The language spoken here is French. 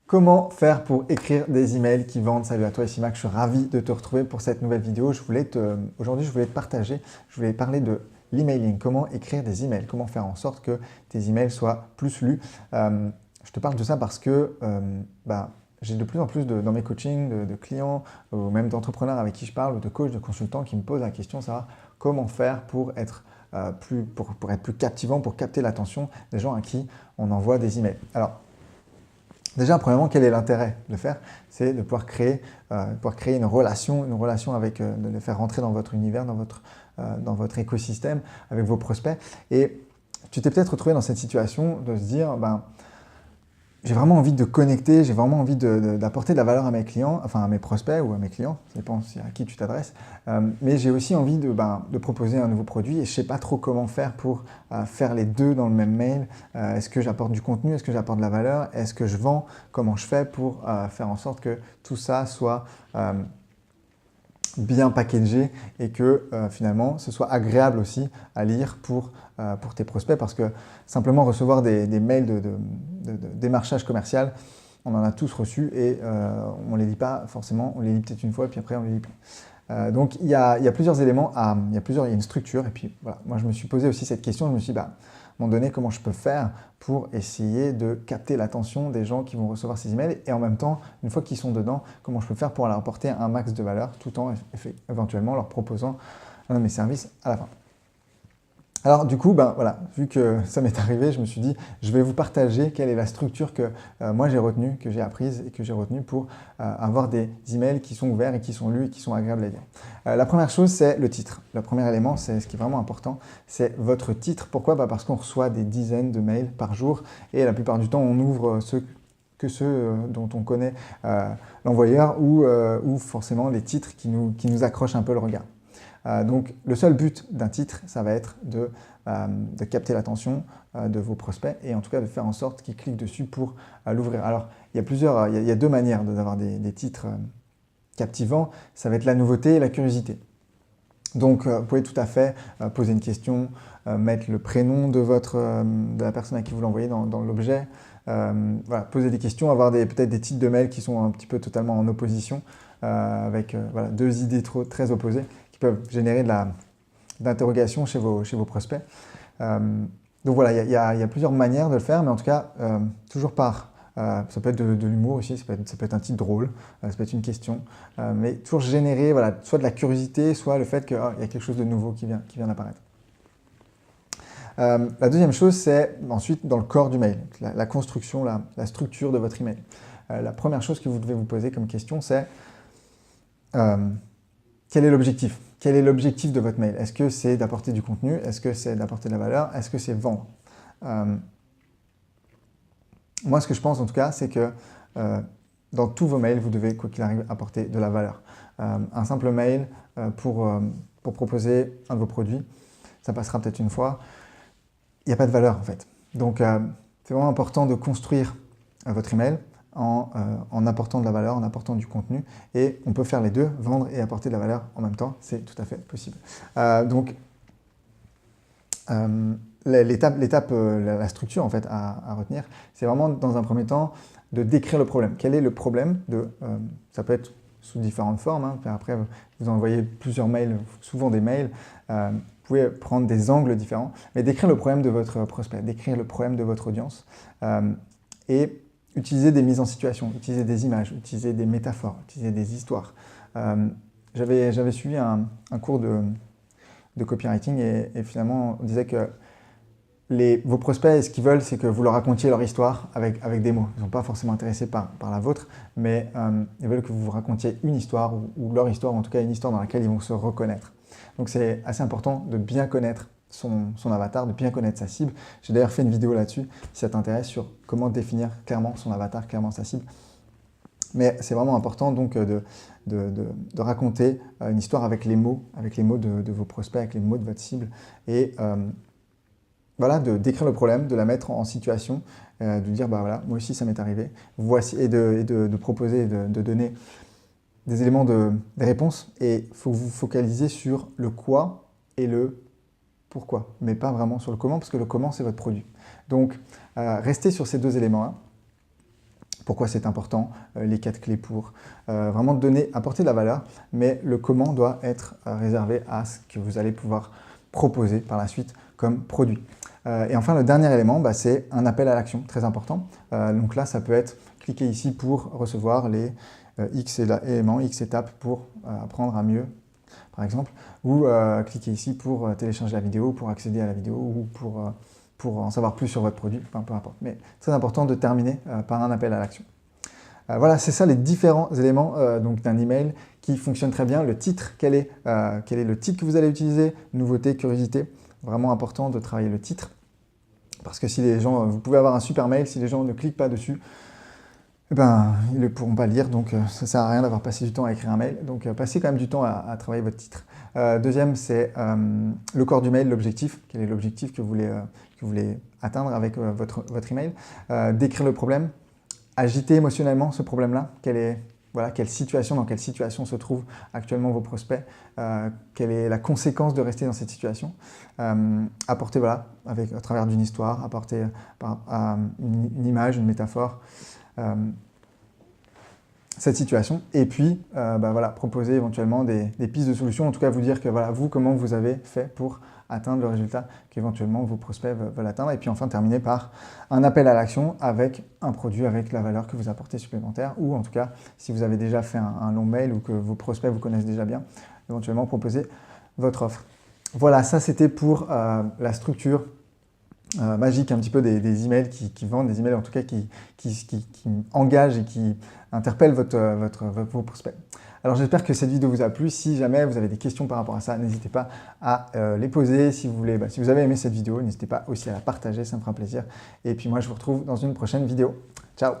Comment faire pour écrire des emails qui vendent? Salut à toi, ici Max, je suis ravi de te retrouver pour cette nouvelle vidéo. Aujourd'hui, je voulais te partager, je voulais parler de l'emailing, comment écrire des emails, comment faire en sorte que tes emails soient plus lus. Je te parle de ça parce que j'ai de plus en plus dans mes coachings de clients ou même d'entrepreneurs avec qui je parle ou de coachs, de consultants qui me posent la question, savoir comment faire pour être pour être plus captivant, pour capter l'attention des gens à qui on envoie des emails. Alors, déjà, premièrement, quel est l'intérêt de le faire? C'est de pouvoir créer une relation avec, de les faire rentrer dans votre univers, dans votre écosystème, avec vos prospects. Et tu t'es peut-être retrouvé dans cette situation de se dire, j'ai vraiment envie de connecter, j'ai vraiment envie d'apporter de la valeur à mes clients, enfin à mes prospects ou à mes clients, ça dépend à qui tu t'adresses, mais j'ai aussi envie de proposer un nouveau produit et je ne sais pas trop comment faire pour faire les deux dans le même mail. Est-ce que j'apporte du contenu, est-ce que j'apporte de la valeur, est-ce que je vends, comment je fais pour faire en sorte que tout ça soit bien packagé et que finalement ce soit agréable aussi à lire pour tes prospects, parce que simplement recevoir des mails de démarchage commercial, on en a tous reçus et on ne les lit pas forcément, on les lit peut-être une fois et puis après on les lit plus. Donc il y a plusieurs éléments, il y a une structure et puis voilà, moi je me suis posé aussi cette question, je me suis dit, à un moment donné, comment je peux faire pour essayer de capter l'attention des gens qui vont recevoir ces emails et en même temps, une fois qu'ils sont dedans, comment je peux faire pour leur apporter un max de valeur tout en éventuellement leur proposant un de mes services à la fin. Alors du coup, voilà, vu que ça m'est arrivé, je me suis dit, je vais vous partager quelle est la structure que moi j'ai retenue, que j'ai apprise et que j'ai retenue pour avoir des emails qui sont ouverts et qui sont lus et qui sont agréables à lire. La première chose, c'est le titre. Le premier élément, c'est ce qui est vraiment important, c'est votre titre. Pourquoi? Parce qu'on reçoit des dizaines de mails par jour et la plupart du temps, on ouvre ceux dont on connaît l'envoyeur ou forcément les titres qui nous accrochent un peu le regard. Donc, le seul but d'un titre, ça va être de capter l'attention de vos prospects et en tout cas de faire en sorte qu'ils cliquent dessus pour l'ouvrir. Alors, il y a deux manières d'avoir des titres captivants. Ça va être la nouveauté et la curiosité. Donc, vous pouvez tout à fait poser une question, mettre le prénom de la personne à qui vous l'envoyez dans l'objet. Voilà, poser des questions, avoir peut-être des titres de mails qui sont un petit peu totalement en opposition, avec voilà, deux idées très opposées, peuvent générer de l'interrogation chez vos prospects. Donc voilà, il y a plusieurs manières de le faire, mais en tout cas, toujours ça peut être de l'humour aussi, ça peut être un titre drôle, ça peut être une question, mais toujours générer voilà, soit de la curiosité, soit le fait qu'il y a quelque chose de nouveau qui vient d'apparaître. La deuxième chose, c'est ensuite dans le corps du mail, la construction, la structure de votre email. La première chose que vous devez vous poser comme question, c'est quel est l'objectif? Quel est l'objectif de votre mail? Est-ce que c'est d'apporter du contenu? Est-ce que c'est d'apporter de la valeur? Est-ce que c'est vendre? Moi, ce que je pense en tout cas, c'est que dans tous vos mails, vous devez, quoi qu'il arrive, apporter de la valeur. Un simple mail pour proposer un de vos produits, ça passera peut-être une fois. Il n'y a pas de valeur en fait. Donc, c'est vraiment important de construire votre email en apportant de la valeur, en apportant du contenu. Et on peut faire les deux, vendre et apporter de la valeur en même temps, c'est tout à fait possible. Donc, la structure en fait à retenir, c'est vraiment dans un premier temps de décrire le problème. Quel est le problème ça peut être sous différentes formes, hein. Après, vous envoyez plusieurs mails, souvent des mails, vous pouvez prendre des angles différents, mais décrire le problème de votre prospect, décrire le problème de votre audience et utiliser des mises en situation, utiliser des images, utiliser des métaphores, utiliser des histoires. J'avais suivi un cours de copywriting et finalement on disait que vos prospects, ce qu'ils veulent, c'est que vous leur racontiez leur histoire avec des mots. Ils ne sont pas forcément intéressés par la vôtre, mais ils veulent que vous racontiez une histoire ou leur histoire, ou en tout cas une histoire dans laquelle ils vont se reconnaître. Donc c'est assez important de bien connaître son avatar, de bien connaître sa cible. J'ai d'ailleurs fait une vidéo là-dessus, si ça t'intéresse, sur comment définir clairement son avatar, clairement sa cible. Mais c'est vraiment important donc de raconter une histoire avec les mots de vos prospects, avec les mots de votre cible. Et voilà, de décrire le problème, de la mettre en situation, de dire, voilà, moi aussi ça m'est arrivé. Voici, et de proposer, de donner des éléments des réponses. Et il faut vous focaliser sur le quoi et le pourquoi, mais pas vraiment sur le comment, parce que le comment, c'est votre produit. Donc, restez sur ces deux éléments-là. pourquoi c'est important, les 4 clés pour, vraiment apporter de la valeur, mais le comment doit être réservé à ce que vous allez pouvoir proposer par la suite comme produit. Et enfin, le dernier élément, c'est un appel à l'action, très important. Donc là, ça peut être cliquer ici pour recevoir les X éléments, X étapes pour apprendre à mieux, par exemple, ou cliquer ici pour télécharger la vidéo, pour accéder à la vidéo, ou pour en savoir plus sur votre produit, enfin, peu importe. Mais très important de terminer par un appel à l'action. Voilà, c'est ça les différents éléments donc d'un email qui fonctionne très bien. Le titre, quel est le titre que vous allez utiliser? Nouveauté, curiosité. Vraiment important de travailler le titre. Parce que si les gens, vous pouvez avoir un super mail, si les gens ne cliquent pas dessus, ils ne pourront pas lire, donc ça ne sert à rien d'avoir passé du temps à écrire un mail. Donc passez quand même du temps à travailler votre titre. Deuxième, c'est le corps du mail, l'objectif. Quel est l'objectif que vous voulez atteindre avec votre email? Décrire le problème, agiter émotionnellement ce problème-là. Dans quelle situation se trouvent actuellement vos prospects, quelle est la conséquence de rester dans cette situation. Apporter, à travers d'une histoire, apporter une image, une métaphore, cette situation, et puis proposer éventuellement des pistes de solutions, en tout cas vous dire que comment vous avez fait pour atteindre le résultat qu'éventuellement vos prospects veulent atteindre, et puis enfin terminer par un appel à l'action avec un produit, avec la valeur que vous apportez supplémentaire, ou en tout cas, si vous avez déjà fait un long mail ou que vos prospects vous connaissent déjà bien, éventuellement proposer votre offre. Voilà, ça c'était pour la structure magique un petit peu des emails qui vendent, des emails en tout cas qui engagent et qui interpellent vos prospects. Alors j'espère que cette vidéo vous a plu. Si jamais vous avez des questions par rapport à ça, n'hésitez pas à les poser. Si vous avez aimé cette vidéo, n'hésitez pas aussi à la partager, ça me fera plaisir. Et puis moi je vous retrouve dans une prochaine vidéo. Ciao!